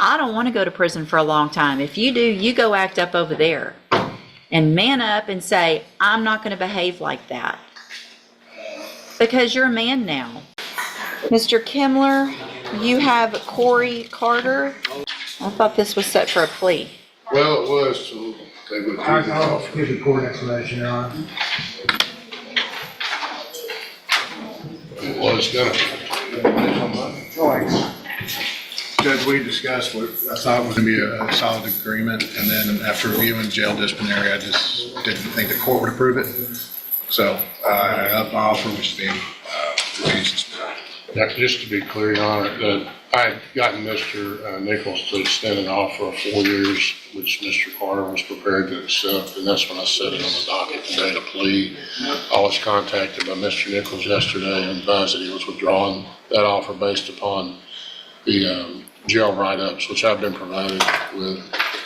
I don't want to go to prison for a long time. If you do, you go act up over there and man up and say, I'm not going to behave like that. Because you're a man now. Mr. Kimler, you have Corey Carter. I thought this was set for a plea. Well, it was, so they would I'll give the court explanation, Your Honor. it was gonna. Judge, we discussed what I thought was going to be a solid agreement, and then after reviewing jail disciplinary, I just didn't think the court would approve it. So I upped my offer, which is being refused. Yeah, just to be clear, Your Honor, I had gotten Mr. Nichols to extend an offer of 4 years, which Mr. Carter was prepared to accept, and that's when I set it on the docket today to plea. I was contacted by Mr. Nichols yesterday and advised that he was withdrawing that offer based upon the jail write-ups, which I've been provided with,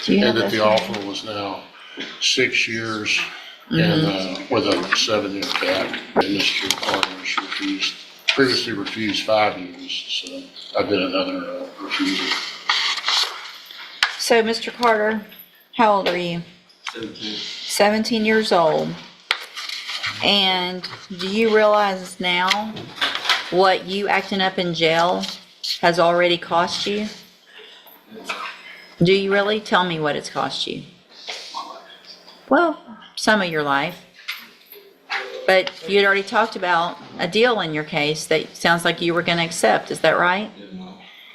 and that the offer was now 6 years and with a 7-year cap. And Mr. Carter previously refused 5 years, so I did another refusal. So, Mr. Carter, how old are you? 17. 17 years old. And do you realize now what you acting up in jail has already cost you? Do you really? Tell me what it's cost you. Well, some of your life. But you had already talked about a deal in your case that sounds like you were going to accept. Is that right?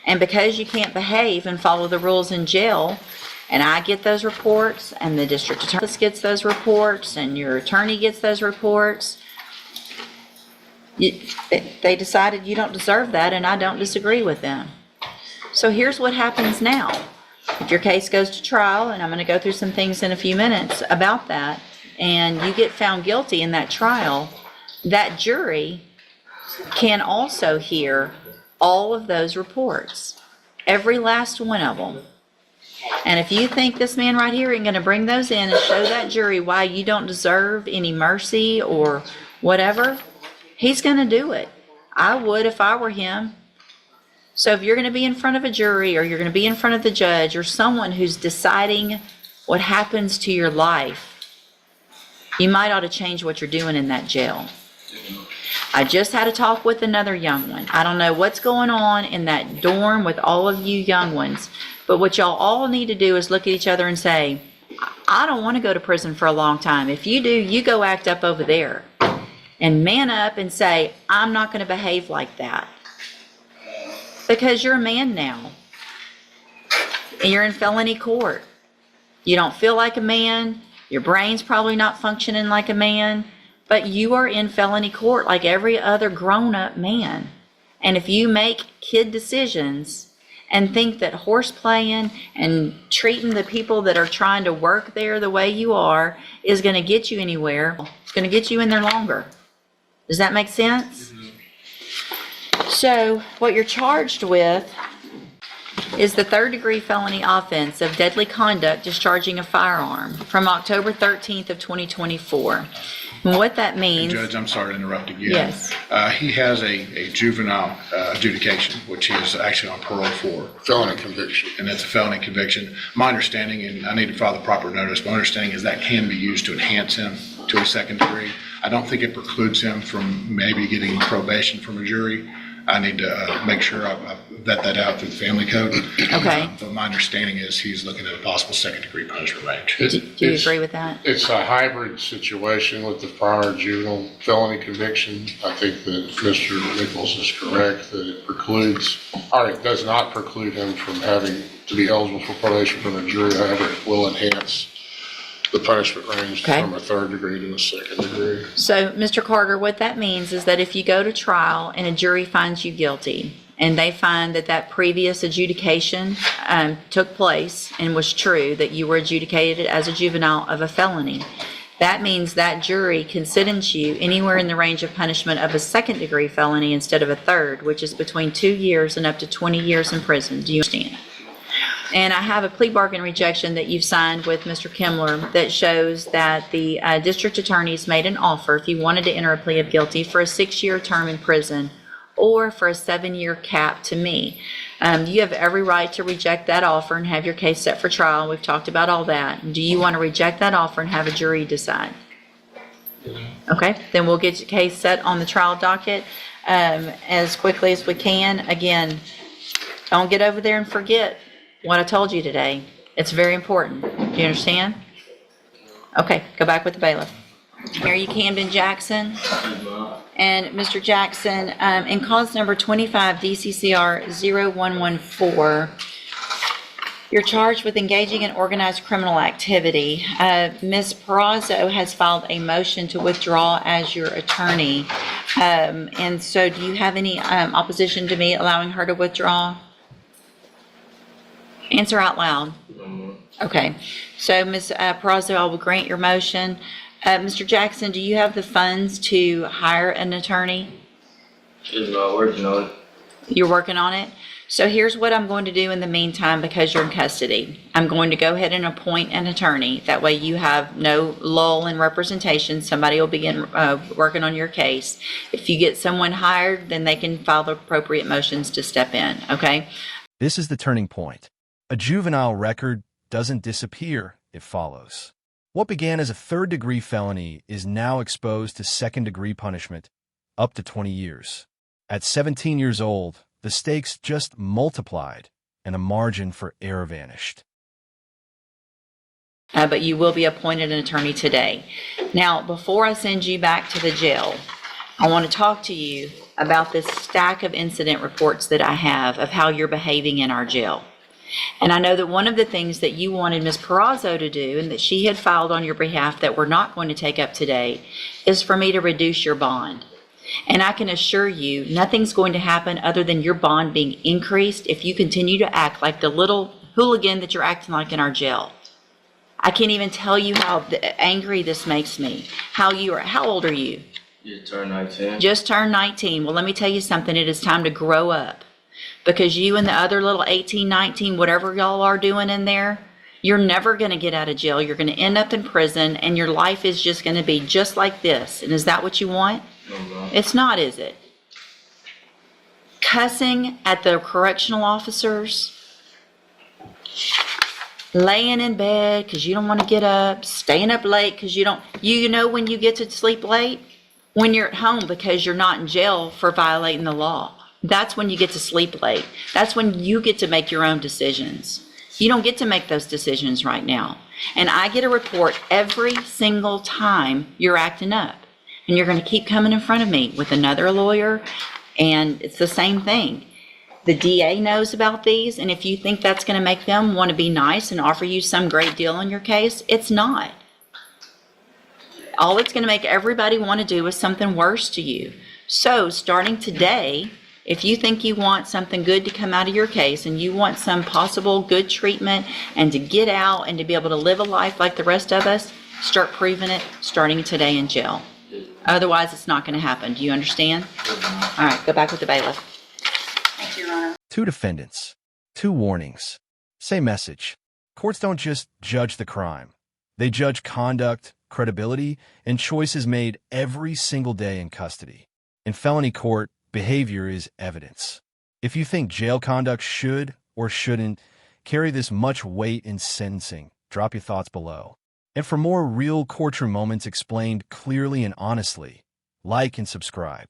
And because you can't behave and follow the rules in jail, and I get those reports, and the district attorney gets those reports, and your attorney gets those reports, they decided you don't deserve that, and I don't disagree with them. So here's what happens now. If your case goes to trial, and I'm going to go through some things in a few minutes about that, and you get found guilty in that trial, that jury can also hear all of those reports, every last one of them. And if you think this man right here ain't going to bring those in and show that jury why you don't deserve any mercy or whatever, he's going to do it. I would if I were him. So if you're going to be in front of a jury, or you're going to be in front of the judge, or someone who's deciding what happens to your life, you might ought to change what you're doing in that jail. I just had a talk with another young one. I don't know what's going on in that dorm with all of you young ones, but what y'all all need to do is look at each other and say, I don't want to go to prison for a long time. If you do, you go act up over there and man up and say, I'm not going to behave like that. Because you're a man now. And you're in felony court. You don't feel like a man. Your brain's probably not functioning like a man, but you are in felony court like every other grown-up man. And if you make kid decisions and think that horse playing and treating the people that are trying to work there the way you are is going to get you anywhere, it's going to get you in there longer. Does that make sense? So what you're charged with is the third-degree felony offense of deadly conduct discharging a firearm from October 13th of 2024. And what that means... Judge, I'm sorry to interrupt again. Yes. He has a juvenile adjudication, which he is actually on parole for. Felony conviction. And that's a felony conviction. My understanding, and I need to file the proper notice, my understanding is that can be used to enhance him to a second degree. I don't think it precludes him from maybe getting probation from a jury. I need to make sure I vet that out through the family code. Okay. But my understanding is he's looking at a possible second-degree punishment range. Do you agree with that? It's a hybrid situation with the prior juvenile felony conviction. I think that Mr. Nichols is correct that it precludes, or it does not preclude him from having to be eligible for probation from a jury. However, it will enhance the punishment range from a third degree to a second degree. So, Mr. Carter, what that means is that if you go to trial and a jury finds you guilty, and they find that that previous adjudication took place and was true, that you were adjudicated as a juvenile of a felony, that means that jury can sentence you anywhere in the range of punishment of a second-degree felony instead of a third, which is between 2 years and up to 20 years in prison. Do you understand? And I have a plea bargain rejection that you've signed with Mr. Kimler that shows that the district attorney's made an offer, if you wanted to enter a plea of guilty, for a 6-year term in prison or for a 7-year cap to me. You have every right to reject that offer and have your case set for trial. We've talked about all that. Do you want to reject that offer and have a jury decide? Okay, then we'll get your case set on the trial docket as quickly as we can. Again, don't get over there and forget what I told you today. It's very important. Do you understand? Okay, go back with the bailiff. Here you Camden Jackson. And Mr. Jackson, in cause number 25 DCCR 0114, you're charged with engaging in organized criminal activity. Ms. Perazo has filed a motion to withdraw as your attorney. And so do you have any opposition to me allowing her to withdraw? Answer out loud. Okay. So Ms. Perazo, I will grant your motion. Mr. Jackson, do you have the funds to hire an attorney? She's working on it. You're working on it? So here's what I'm going to do in the meantime because you're in custody. I'm going to go ahead and appoint an attorney. That way you have no lull in representation. Somebody will begin working on your case. If you get someone hired, then they can file the appropriate motions to step in, okay? This is the turning point. A juvenile record doesn't disappear, it follows. What began as a third-degree felony is now exposed to second-degree punishment, up to 20 years. At 17 years old, the stakes just multiplied, and a margin for error vanished. But you will be appointed an attorney today. Now, before I send you back to the jail, I want to talk to you about this stack of incident reports that I have of how you're behaving in our jail. And I know that one of the things that you wanted Ms. Perazo to do and that she had filed on your behalf that we're not going to take up today is for me to reduce your bond. And I can assure you nothing's going to happen other than your bond being increased if you continue to act like the little hooligan that you're acting like in our jail. I can't even tell you how angry this makes me. How old are you? Just turned 19. Just turned 19. Well, let me tell you something. It is time to grow up. Because you and the other little 18, 19, whatever y'all are doing in there, you're never going to get out of jail. You're going to end up in prison, and your life is just going to be just like this. And is that what you want? No. It's not, is it? Cussing at the correctional officers, laying in bed because you don't want to get up, staying up late because you don't, you know when you get to sleep late? When you're at home because you're not in jail for violating the law. That's when you get to sleep late. That's when you get to make your own decisions. You don't get to make those decisions right now. And I get a report every single time you're acting up. And you're going to keep coming in front of me with another lawyer, and it's the same thing. The DA knows about these, and if you think that's going to make them want to be nice and offer you some great deal on your case, it's not. All it's going to make everybody want to do is something worse to you. So starting today, if you think you want something good to come out of your case and you want some possible good treatment and to get out and to be able to live a life like the rest of us, start proving it starting today in jail. Otherwise, it's not going to happen. Do you understand? All right, go back with the bailiff. Thank you, Your Honor. 2 defendants, 2 warnings. Same message. Courts don't just judge the crime. They judge conduct, credibility, and choices made every single day in custody. In felony court, behavior is evidence. If you think jail conduct should or shouldn't carry this much weight in sentencing, drop your thoughts below. And for more real courtroom moments explained clearly and honestly, like and subscribe.